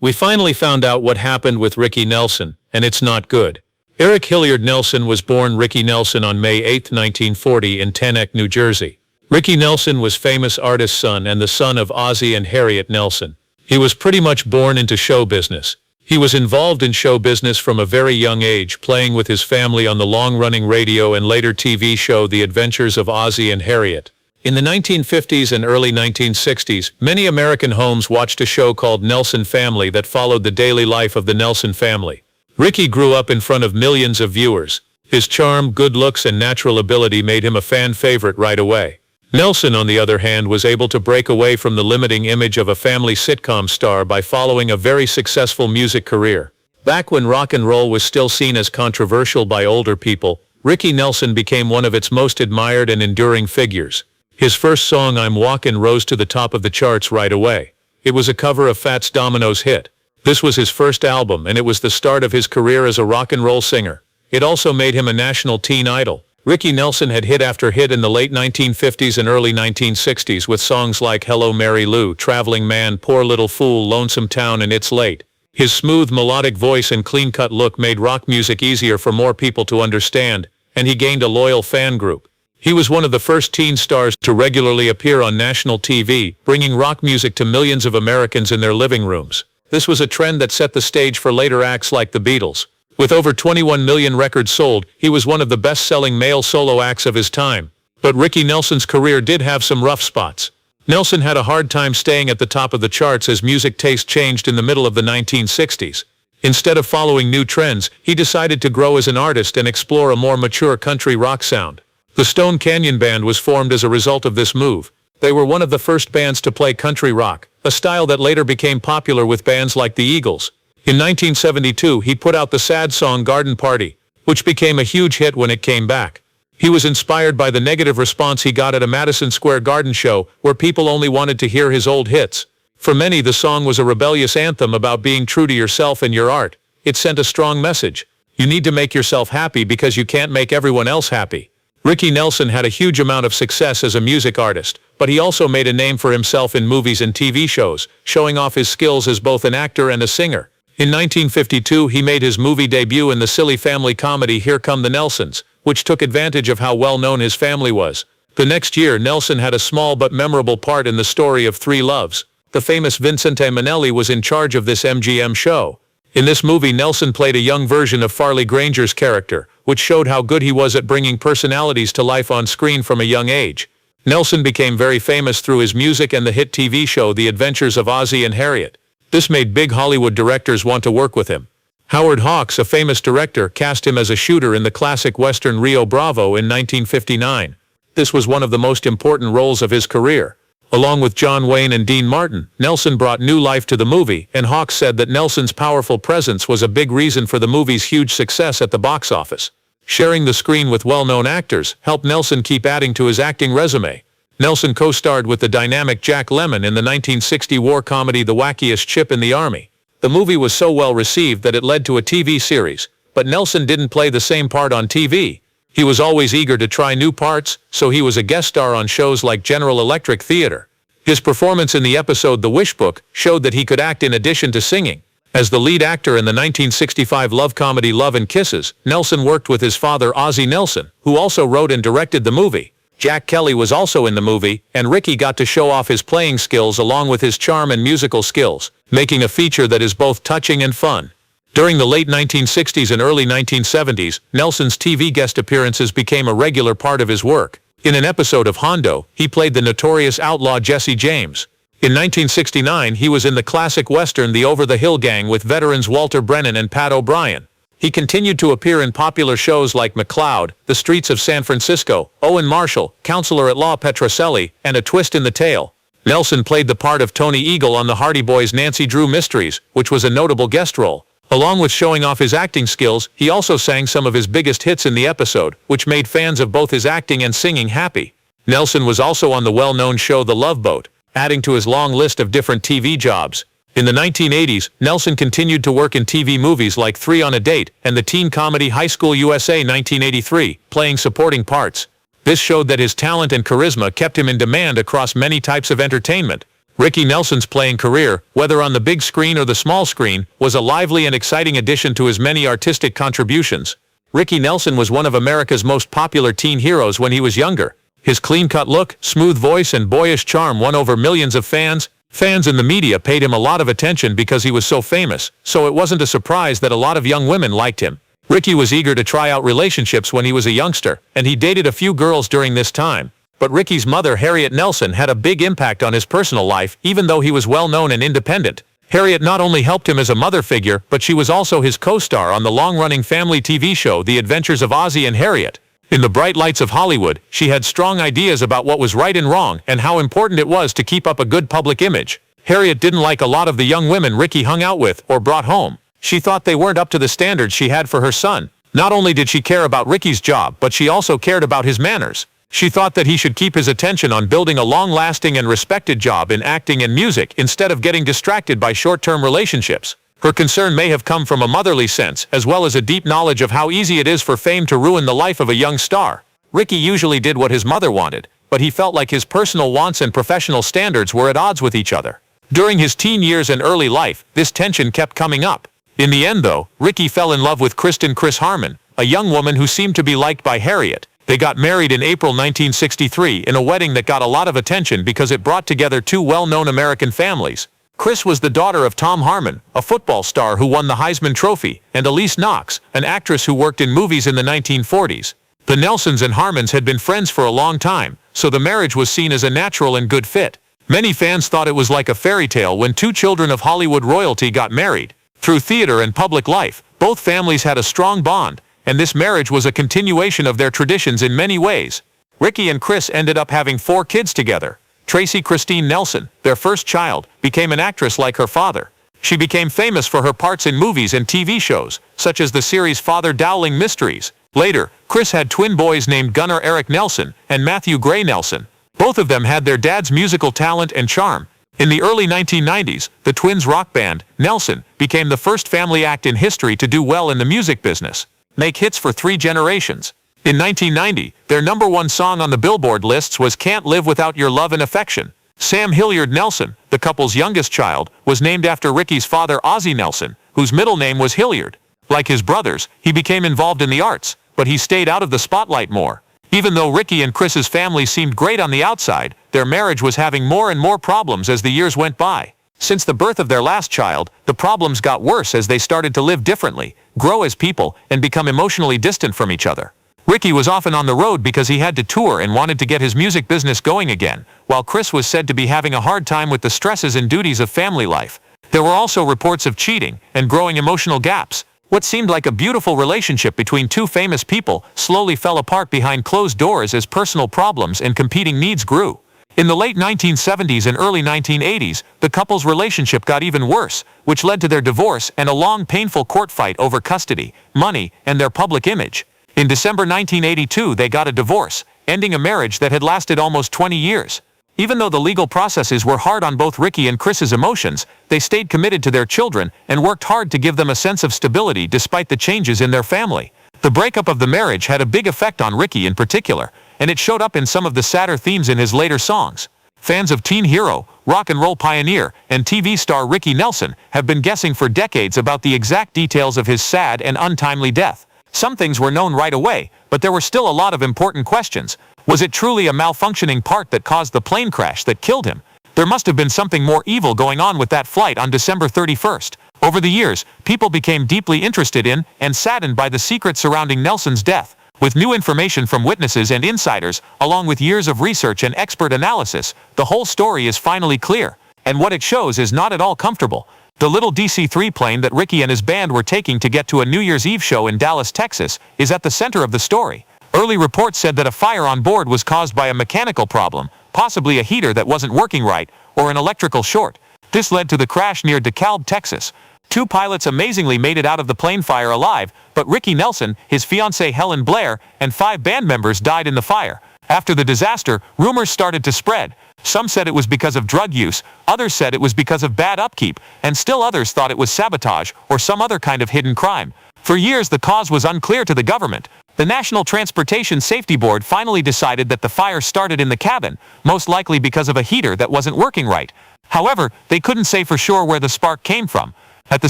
We finally found out what happened with Ricky Nelson, and it's not good. Eric Hilliard Nelson was born Ricky Nelson on May 8, 1940 in Teaneck, New Jersey. Ricky Nelson was famous artist's son and the son of Ozzie and Harriet Nelson. He was pretty much born into show business. He was involved in show business from a very young age, playing with his family on the long-running radio and later TV show The Adventures of Ozzie and Harriet. In the 1950s and early 1960s, many American homes watched a show called Nelson Family that followed the daily life of the Nelson family. Ricky grew up in front of millions of viewers. His charm, good looks, and natural ability made him a fan favorite right away. Nelson, on the other hand, was able to break away from the limiting image of a family sitcom star by following a very successful music career. Back when rock and roll was still seen as controversial by older people, Ricky Nelson became one of its most admired and enduring figures. His first song, I'm Walkin', rose to the top of the charts right away. It was a cover of Fats Domino's hit. This was his first album, and it was the start of his career as a rock and roll singer. It also made him a national teen idol. Ricky Nelson had hit after hit in the late 1950s and early 1960s with songs like Hello Mary Lou, Traveling Man, Poor Little Fool, Lonesome Town, and It's Late. His smooth melodic voice and clean-cut look made rock music easier for more people to understand, and he gained a loyal fan group. He was one of the first teen stars to regularly appear on national TV, bringing rock music to millions of Americans in their living rooms. This was a trend that set the stage for later acts like the Beatles. With over 21 million records sold, he was one of the best-selling male solo acts of his time. But Ricky Nelson's career did have some rough spots. Nelson had a hard time staying at the top of the charts as music taste changed in the middle of the 1960s. Instead of following new trends, he decided to grow as an artist and explore a more mature country rock sound. The Stone Canyon Band was formed as a result of this move. They were one of the first bands to play country rock, a style that later became popular with bands like the Eagles. In 1972, he put out the sad song Garden Party, which became a huge hit when it came back. He was inspired by the negative response he got at a Madison Square Garden show, where people only wanted to hear his old hits. For many, the song was a rebellious anthem about being true to yourself and your art. It sent a strong message. You need to make yourself happy because you can't make everyone else happy. Ricky Nelson had a huge amount of success as a music artist, but he also made a name for himself in movies and TV shows, showing off his skills as both an actor and a singer. In 1952, he made his movie debut in the silly family comedy Here Come the Nelsons, which took advantage of how well-known his family was. The next year, Nelson had a small but memorable part in the story of Three Loves. The famous Vincente Minnelli was in charge of this MGM show. In this movie, Nelson played a young version of Farley Granger's character, which showed how good he was at bringing personalities to life on screen from a young age. Nelson became very famous through his music and the hit TV show The Adventures of Ozzie and Harriet. This made big Hollywood directors want to work with him. Howard Hawks, a famous director, cast him as a shooter in the classic western Rio Bravo in 1959. This was one of the most important roles of his career. Along with John Wayne and Dean Martin, Nelson brought new life to the movie, and Hawks said that Nelson's powerful presence was a big reason for the movie's huge success at the box office. Sharing the screen with well-known actors helped Nelson keep adding to his acting resume. Nelson co-starred with the dynamic Jack Lemmon in the 1960 war comedy The Wackiest Chip in the Army. The movie was so well received that it led to a TV series, but Nelson didn't play the same part on TV. He was always eager to try new parts, so he was a guest star on shows like General Electric Theater. His performance in the episode The Wish Book showed that he could act in addition to singing. As the lead actor in the 1965 love comedy Love and Kisses, Nelson worked with his father Ozzie Nelson, who also wrote and directed the movie. Jack Kelly was also in the movie, and Ricky got to show off his playing skills along with his charm and musical skills, making a feature that is both touching and fun. During the late 1960s and early 1970s, Nelson's TV guest appearances became a regular part of his work. In an episode of Hondo, he played the notorious outlaw Jesse James. In 1969, he was in the classic western The Over-the-Hill Gang with veterans Walter Brennan and Pat O'Brien. He continued to appear in popular shows like McCloud, The Streets of San Francisco, Owen Marshall, Counselor at Law Petrocelli, and A Twist in the Tale. Nelson played the part of Tony Eagle on the Hardy Boys' Nancy Drew Mysteries, which was a notable guest role. Along with showing off his acting skills, he also sang some of his biggest hits in the episode, which made fans of both his acting and singing happy. Nelson was also on the well-known show The Love Boat, adding to his long list of different TV jobs. In the 1980s, Nelson continued to work in TV movies like 3 on a Date and the teen comedy High School USA 1983, playing supporting parts. This showed that his talent and charisma kept him in demand across many types of entertainment. Ricky Nelson's playing career, whether on the big screen or the small screen, was a lively and exciting addition to his many artistic contributions. Ricky Nelson was one of America's most popular teen heroes when he was younger. His clean-cut look, smooth voice, and boyish charm won over millions of fans. Fans in the media paid him a lot of attention because he was so famous, so it wasn't a surprise that a lot of young women liked him. Ricky was eager to try out relationships when he was a youngster, and he dated a few girls during this time. But Ricky's mother, Harriet Nelson, had a big impact on his personal life, even though he was well-known and independent. Harriet not only helped him as a mother figure, but she was also his co-star on the long-running family TV show The Adventures of Ozzie and Harriet. In the bright lights of Hollywood, she had strong ideas about what was right and wrong and how important it was to keep up a good public image. Harriet didn't like a lot of the young women Ricky hung out with or brought home. She thought they weren't up to the standards she had for her son. Not only did she care about Ricky's job, but she also cared about his manners. She thought that he should keep his attention on building a long-lasting and respected job in acting and music instead of getting distracted by short-term relationships. Her concern may have come from a motherly sense, as well as a deep knowledge of how easy it is for fame to ruin the life of a young star. Ricky usually did what his mother wanted, but he felt like his personal wants and professional standards were at odds with each other. During his teen years and early life, this tension kept coming up. In the end, though, Ricky fell in love with Chris Harmon, a young woman who seemed to be liked by Harriet. They got married in April 1963 in a wedding that got a lot of attention because it brought together two well-known American families. Chris was the daughter of Tom Harmon, a football star who won the Heisman Trophy, and Elise Knox, an actress who worked in movies in the 1940s. The Nelsons and Harmons had been friends for a long time, so the marriage was seen as a natural and good fit. Many fans thought it was like a fairy tale when two children of Hollywood royalty got married. Through theater and public life, both families had a strong bond, and this marriage was a continuation of their traditions in many ways. Ricky and Chris ended up having 4 kids together. Tracy Christine Nelson, their first child, became an actress like her father. She became famous for her parts in movies and TV shows, such as the series Father Dowling Mysteries. Later, Chris had twin boys named Gunnar Eric Nelson and Matthew Gray Nelson. Both of them had their dad's musical talent and charm. In the early 1990s, the twins' rock band, Nelson, became the first family act in history to do well in the music business, make hits for 3 generations. In 1990, their #1 song on the Billboard lists was Can't Live Without Your Love and Affection. Sam Hilliard Nelson, the couple's youngest child, was named after Ricky's father Ozzie Nelson, whose middle name was Hilliard. Like his brothers, he became involved in the arts, but he stayed out of the spotlight more. Even though Ricky and Chris's family seemed great on the outside, their marriage was having more and more problems as the years went by. Since the birth of their last child, the problems got worse as they started to live differently, grow as people, and become emotionally distant from each other. Ricky was often on the road because he had to tour and wanted to get his music business going again, while Chris was said to be having a hard time with the stresses and duties of family life. There were also reports of cheating and growing emotional gaps. What seemed like a beautiful relationship between two famous people slowly fell apart behind closed doors as personal problems and competing needs grew. In the late 1970s and early 1980s, the couple's relationship got even worse, which led to their divorce and a long, painful court fight over custody, money, and their public image. In December 1982, they got a divorce, ending a marriage that had lasted almost 20 years. Even though the legal processes were hard on both Ricky and Chris's emotions, they stayed committed to their children and worked hard to give them a sense of stability despite the changes in their family. The breakup of the marriage had a big effect on Ricky in particular, and it showed up in some of the sadder themes in his later songs. Fans of teen hero, rock and roll pioneer, and TV star Ricky Nelson have been guessing for decades about the exact details of his sad and untimely death. Some things were known right away, but there were still a lot of important questions. Was it truly a malfunctioning part that caused the plane crash that killed him? There must have been something more evil going on with that flight on December 31st. Over the years, people became deeply interested in and saddened by the secrets surrounding Nelson's death. With new information from witnesses and insiders, along with years of research and expert analysis, the whole story is finally clear. And what it shows is not at all comfortable. The little DC-3 plane that Ricky and his band were taking to get to a New Year's Eve show in Dallas, Texas, is at the center of the story. Early reports said that a fire on board was caused by a mechanical problem, possibly a heater that wasn't working right, or an electrical short. This led to the crash near DeKalb, Texas. 2 pilots amazingly made it out of the plane fire alive, but Ricky Nelson, his fiancée Helen Blair, and 5 band members died in the fire. After the disaster, rumors started to spread. Some said it was because of drug use, others said it was because of bad upkeep, and still others thought it was sabotage or some other kind of hidden crime. For years, the cause was unclear to the government. The National Transportation Safety Board finally decided that the fire started in the cabin, most likely because of a heater that wasn't working right. However, they couldn't say for sure where the spark came from. At the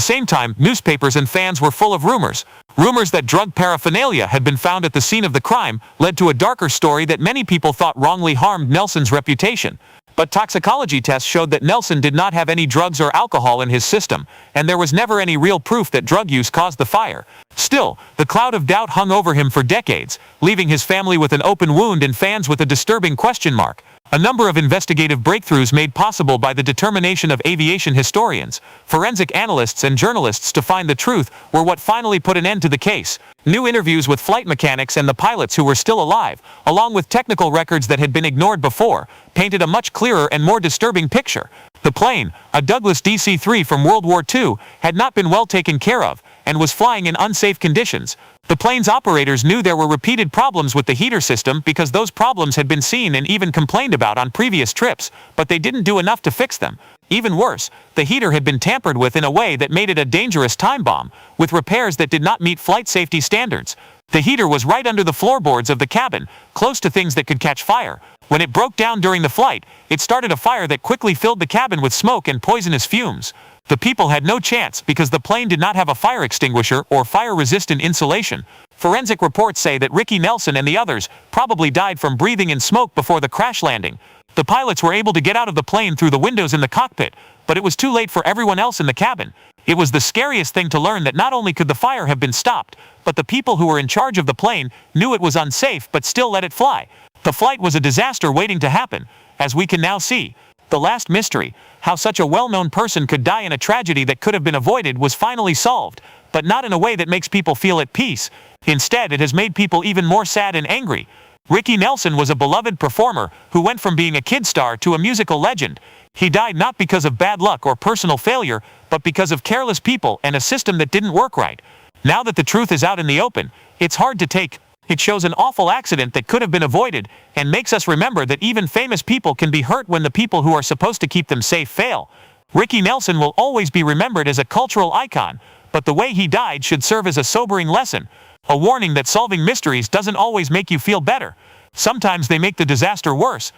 same time, newspapers and fans were full of rumors. Rumors that drug paraphernalia had been found at the scene of the crime led to a darker story that many people thought wrongly harmed Nelson's reputation. But toxicology tests showed that Nelson did not have any drugs or alcohol in his system, and there was never any real proof that drug use caused the fire. Still, the cloud of doubt hung over him for decades, leaving his family with an open wound and fans with a disturbing question mark. A number of investigative breakthroughs made possible by the determination of aviation historians, forensic analysts and journalists to find the truth were what finally put an end to the case. New interviews with flight mechanics and the pilots who were still alive, along with technical records that had been ignored before, painted a much clearer and more disturbing picture. The plane, a Douglas DC-3 from World War II, had not been well taken care of, and was flying in unsafe conditions. The plane's operators knew there were repeated problems with the heater system because those problems had been seen and even complained about on previous trips, but they didn't do enough to fix them. Even worse, the heater had been tampered with in a way that made it a dangerous time bomb, with repairs that did not meet flight safety standards. The heater was right under the floorboards of the cabin, close to things that could catch fire. When it broke down during the flight, it started a fire that quickly filled the cabin with smoke and poisonous fumes. The people had no chance because the plane did not have a fire extinguisher or fire-resistant insulation. Forensic reports say that Ricky Nelson and the others probably died from breathing in smoke before the crash landing. The pilots were able to get out of the plane through the windows in the cockpit, but it was too late for everyone else in the cabin. It was the scariest thing to learn that not only could the fire have been stopped, but the people who were in charge of the plane knew it was unsafe but still let it fly. The flight was a disaster waiting to happen, as we can now see. The last mystery, how such a well-known person could die in a tragedy that could have been avoided, was finally solved, but not in a way that makes people feel at peace. Instead, it has made people even more sad and angry. Ricky Nelson was a beloved performer who went from being a kid star to a musical legend. He died not because of bad luck or personal failure, but because of careless people and a system that didn't work right. Now that the truth is out in the open, it's hard to take. It shows an awful accident that could have been avoided, and makes us remember that even famous people can be hurt when the people who are supposed to keep them safe fail. Ricky Nelson will always be remembered as a cultural icon, but the way he died should serve as a sobering lesson, a warning that solving mysteries doesn't always make you feel better. Sometimes they make the disaster worse.